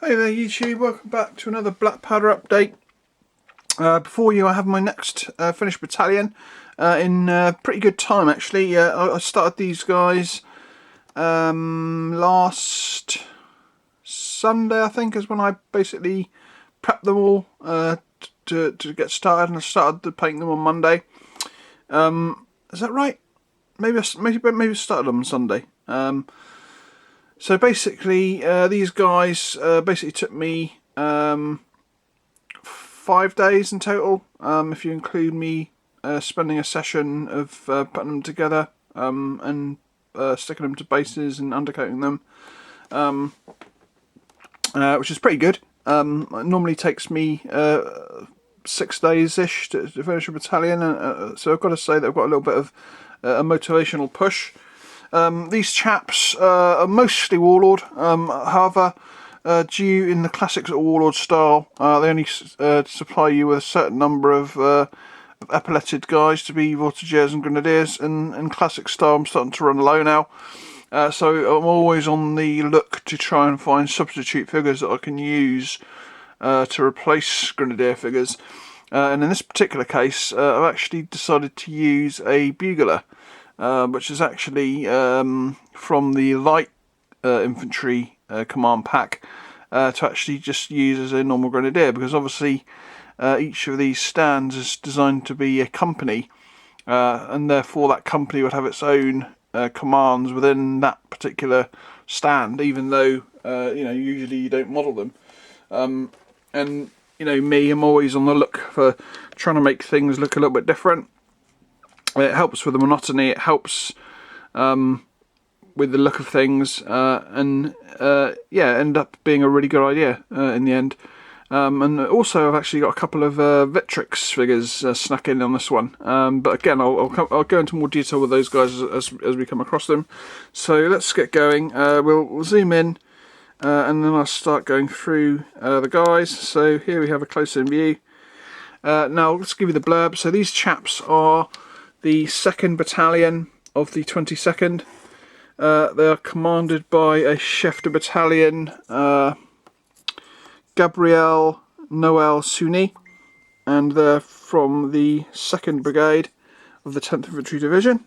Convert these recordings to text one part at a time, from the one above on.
Hey there YouTube, welcome back to another black powder update. Before you I have my next finished battalion in pretty good time actually. I started these guys last Sunday I think is when I basically prepped them all to get started, and I started painting them on Monday. Is that right? Maybe I started them on Sunday. So basically, these guys basically took me 5 days in total, if you include me spending a session of putting them together and sticking them to bases and undercoating them, which is pretty good. It normally takes me 6 days-ish to finish a battalion, so I've got to say that I've got a little bit of a motivational push. These chaps are mostly Warlord, however, due in the classic sort of Warlord style, they only supply you with a certain number of epauletted guys to be Voltigeurs and Grenadiers, and in classic style I'm starting to run low now, so I'm always on the look to try and find substitute figures that I can use to replace Grenadier figures, and in this particular case I've actually decided to use a bugler. Which is actually from the light infantry command pack to actually just use as a normal grenadier, because obviously each of these stands is designed to be a company, and therefore that company would have its own commands within that particular stand, even though usually you don't model them. And me, I'm always on the look for trying to make things look a little bit different. It helps with the monotony, it helps with the look of things, and end up being a really good idea in the end. And also I've actually got a couple of Victrix figures snuck in on this one, but again I'll go into more detail with those guys as we come across them. So let's get going. We'll zoom in and then I'll start going through the guys. So here we have a close-in view. Now let's give you the blurb. So these chaps are the 2nd Battalion of the 22nd. They are commanded by a chef de battalion, Gabriel Noel Suni, and they're from the 2nd Brigade of the 10th Infantry Division.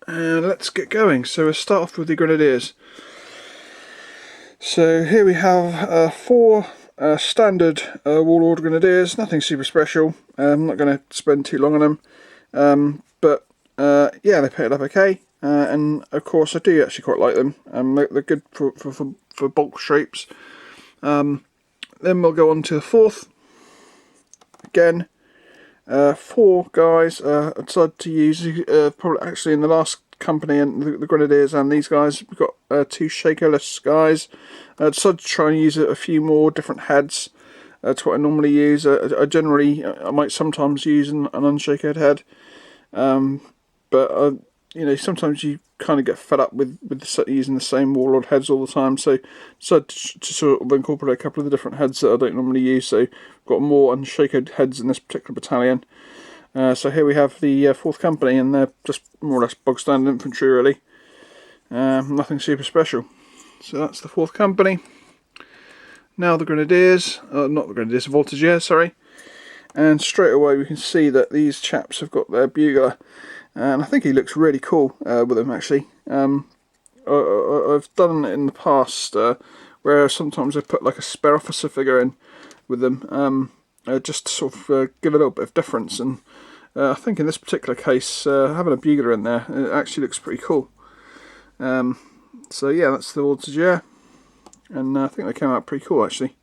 And let's get going. So we'll start off with the Grenadiers. So here we have 4 standard Warlord Grenadiers, nothing super special. I'm not going to spend too long on them, but yeah, they painted up okay, and of course I do actually quite like them. They're good for bulk shapes. Then we'll go on to the 4th. Again, 4 guys. I decided to use probably actually in the last company and the Grenadiers and these guys, we've got 2 Shakerless guys. I decided to try and use a few more different heads to what I normally use. I might sometimes use an unshakered head, but sometimes you kind of get fed up with using the same Warlord heads all the time, so I decided to sort of incorporate a couple of the different heads that I don't normally use. So I've got more unshakered heads in this particular battalion. So here we have the 4th company, and they're just more or less bog standard infantry really. Nothing super special. So that's the 4th company. Now the Grenadiers, not the Grenadiers, the Voltigeurs, sorry. And straight away we can see that these chaps have got their bugler, and I think he looks really cool with them actually. I've done it in the past where sometimes I put like a spare officer figure in with them, just to sort of give a little bit of difference, and I think in this particular case having a bugler in there, it actually looks pretty cool. So yeah, that's the Voltigeurs, and I think they came out pretty cool actually.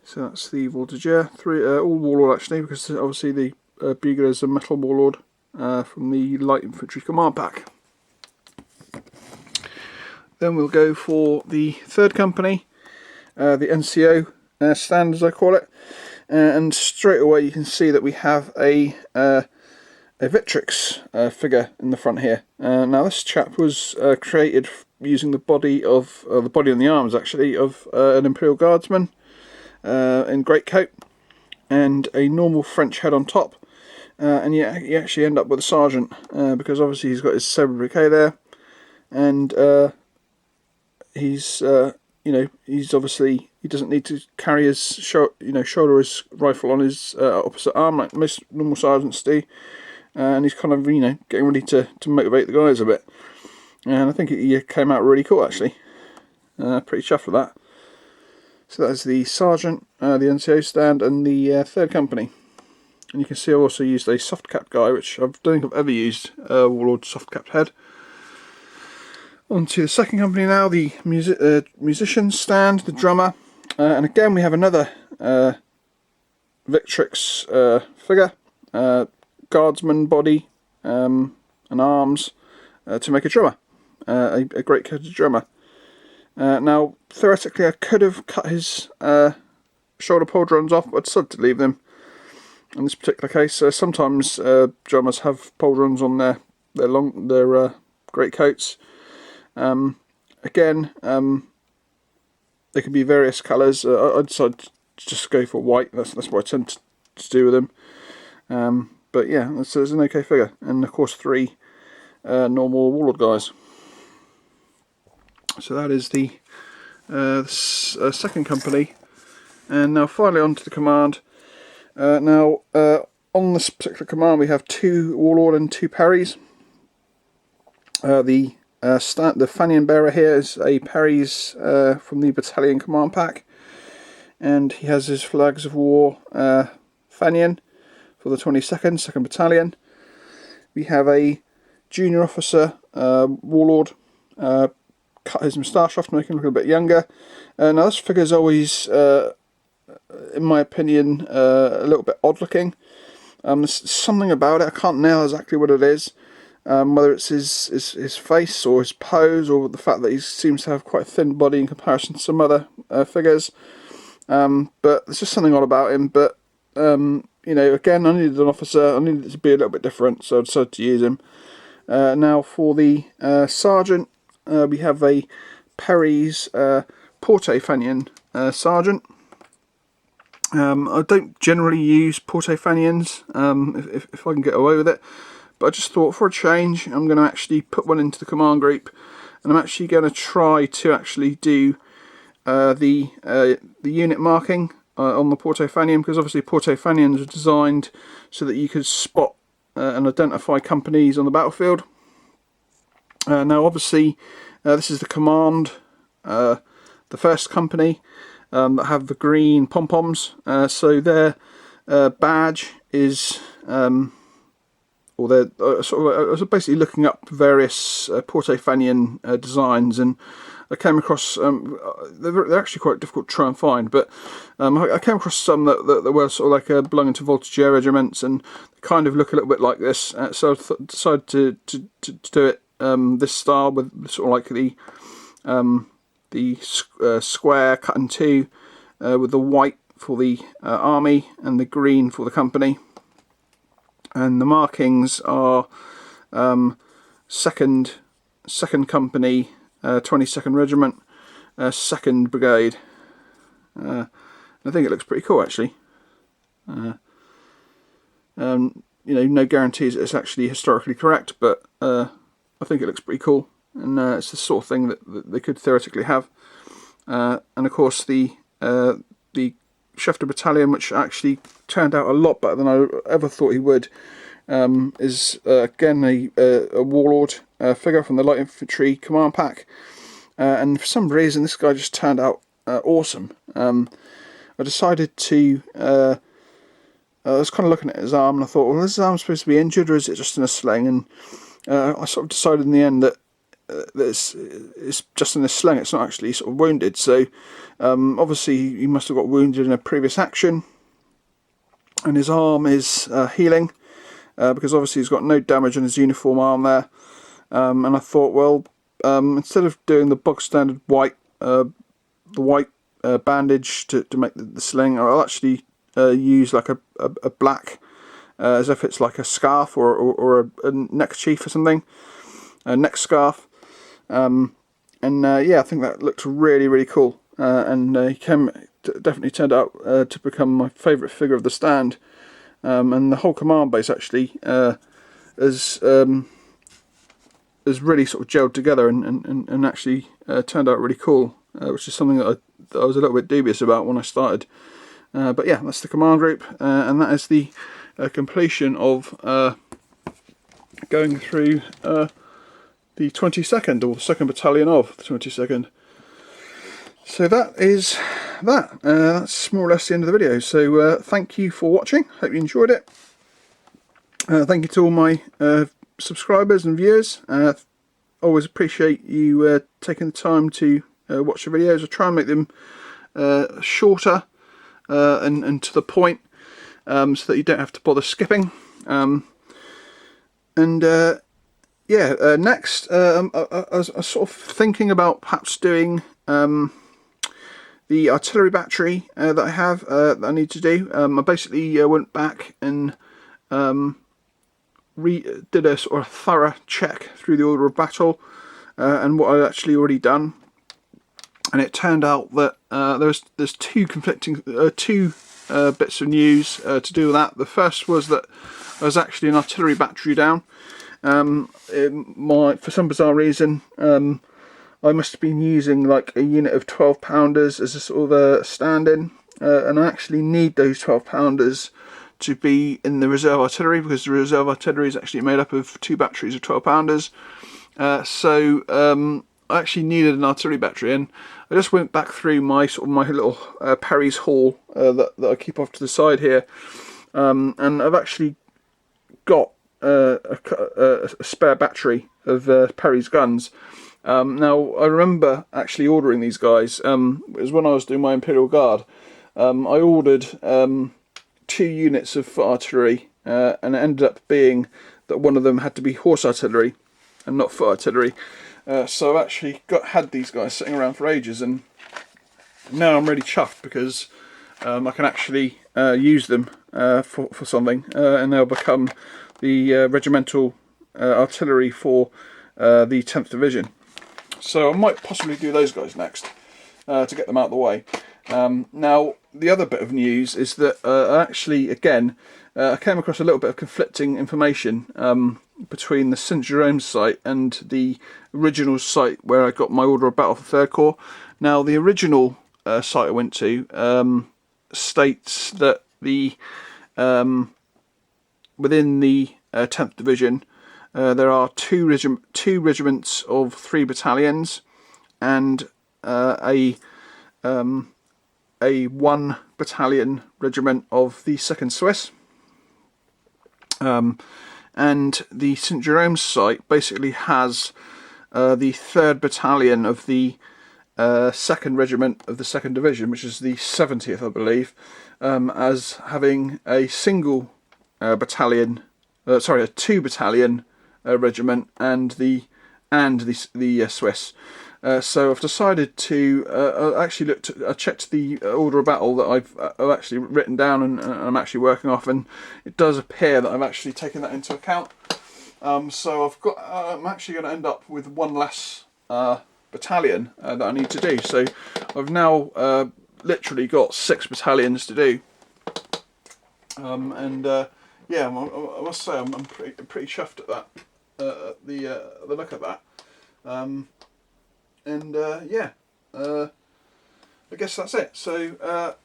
So that's the Voltigeurs, all Warlord actually, because obviously the bugler is a metal Warlord from the light infantry command pack. Then we'll go for the 3rd company, the NCO Stand as I call it, and straight away you can see that we have a Victrix figure in the front here. Now this chap was created using the body and the arms actually of an Imperial Guardsman in greatcoat and a normal French head on top, and you actually end up with a sergeant because obviously he's got his sobriquet there, and he's he's obviously, he doesn't need to carry his shoulder his rifle on his opposite arm like most normal sergeants do, and he's kind of getting ready to motivate the guys a bit, and I think he came out really cool actually. Pretty chuffed with that. So that's the sergeant, the NCO stand, and the 3rd company. And you can see I also used a soft capped guy, which I don't think I've ever used, Warlord soft capped head. On to the 2nd company now, the musician stand, the drummer, and again we have another Victrix figure, guardsman body and arms to make a drummer, a great coated drummer. Now theoretically I could have cut his shoulder pauldrons off, but I decided to leave them in this particular case. Sometimes drummers have pauldrons on their great coats. Again, they can be various colours. I decided to just go for white. That's what I tend to do with them. But yeah, it's an okay figure, and of course 3 normal Warlord guys. So that is the 2nd company, and now finally on to the command. Now on this particular command we have 2 Warlord and 2 Perrys. The Fanion bearer here is a Perry's from the Battalion command pack, and he has his flags of war Fanion for the 22nd, 2nd Battalion. We have a junior officer Warlord, cut his moustache off to make him look a bit younger. Now this figure is always, in my opinion, a little bit odd looking. There's something about it, I can't nail exactly what it is. Whether it's his face or his pose, or the fact that he seems to have quite a thin body in comparison to some other figures. But there's just something odd about him. But again, I needed an officer. I needed it to be a little bit different, so I decided to use him. Now for the sergeant, we have a Perry's Porte Fanion sergeant. I don't generally use Porte Fanions if I can get away with it. But I just thought, for a change, I'm going to actually put one into the command group, and I'm actually going to try to actually do the unit marking on the Porte Fanion, because obviously Porte Fanions are designed so that you could spot and identify companies on the battlefield. Now obviously this is the command, the 1st company that have the green pom-poms, so their badge is... or they're I was basically looking up various Porte Fanion designs, and I came across they're actually quite difficult to try and find, but I came across some that were sort of like belonging to voltigeur regiments, and they kind of look a little bit like this. So I decided to do it this style, with sort of like the square cut in 2, with the white for the army and the green for the company. And the markings are 2nd Company, 22nd Regiment, 2nd Brigade. I think it looks pretty cool actually. No guarantees it's actually historically correct, but I think it looks pretty cool, and it's the sort of thing that they could theoretically have. And of course the Shefter Battalion, which actually turned out a lot better than I ever thought he would, is again a Warlord figure from the Light Infantry command pack, and for some reason this guy just turned out awesome. I decided to I was kind of looking at his arm, and I thought, well, is his arm supposed to be injured, or is it just in a sling? And I sort of decided in the end that it's just in a sling, it's not actually sort of wounded. So obviously he must have got wounded in a previous action, and his arm is healing, because obviously he's got no damage on his uniform arm there. And I thought, well, instead of doing the bog standard white, the white bandage to make the sling, I'll actually use like a black, as if it's like a scarf or a neckerchief or something, a neck scarf. Yeah, I think that looked really, really cool, and he definitely turned out to become my favourite figure of the stand, and the whole command base actually has has really sort of gelled together and actually turned out really cool, which is something that I was a little bit dubious about when I started. But yeah, that's the command group, and that is the completion of going through the 22nd, or the 2nd Battalion of the 22nd. So that is that. That's more or less the end of the video. So thank you for watching. Hope you enjoyed it. Thank you to all my subscribers and viewers. Always appreciate you taking the time to watch the videos. I try and make them shorter and to the point, so that you don't have to bother skipping. Yeah, next I was sort of thinking about perhaps doing the artillery battery that I have that I need to do. I basically went back and did a sort of thorough check through the order of battle and what I'd actually already done, and it turned out that there's two conflicting bits of news to do with that. The first was that I was actually an artillery battery down. For some bizarre reason, I must have been using like a unit of 12-pounders as a sort of a stand-in, and I actually need those 12-pounders to be in the reserve artillery, because the reserve artillery is actually made up of 2 batteries of 12-pounders. So I actually needed an artillery battery, and I just went back through my little Perry's haul that I keep off to the side here, and I've actually got a spare battery of Perry's guns. Now I remember actually ordering these guys. It was when I was doing my Imperial Guard. I ordered 2 units of foot artillery, and it ended up being that one of them had to be horse artillery and not foot artillery. So I've actually had these guys sitting around for ages, and now I'm really chuffed because I can actually use them for something, and they'll become the regimental artillery for the 10th Division. So I might possibly do those guys next to get them out of the way. Now the other bit of news is that actually again I came across a little bit of conflicting information between the St Jerome's site and the original site where I got my Order of Battle for 3rd Corps. Now the original site I went to states that the within the 10th Division there are two regiments of 3 battalions and a 1 battalion regiment of the 2nd Swiss. And the St Jerome's site basically has the 3rd battalion of the 2nd regiment of the 2nd Division, which is the 70th, I believe, as having a single battalion, sorry, a 2 battalion regiment and the Swiss. So I've decided to I checked the order of battle that I've actually written down and I'm actually working off, and it does appear that I've actually taken that into account. So I'm actually going to end up with 1 less battalion that I need to do. So I've now literally got 6 battalions to do, and yeah, I must say I'm pretty chuffed at that. The look at that. Yeah, I guess that's it. So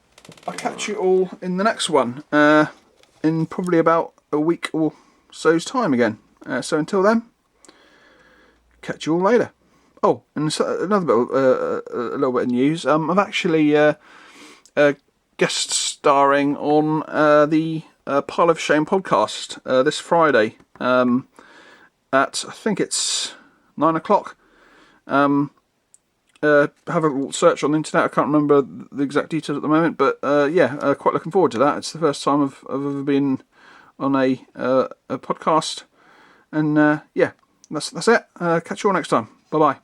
I'll catch you all in the next one in probably about a week or so's time again. So until then, catch you all later. Oh, and so another bit, a little bit of news. I've actually guest starring on the Pile of Shame podcast this Friday at, I think it's 9 o'clock. Have a search on the internet. I can't remember the exact details at the moment, but yeah, quite looking forward to that. It's the first time I've ever been on a podcast, and yeah, that's it. Catch you all next time. Bye bye.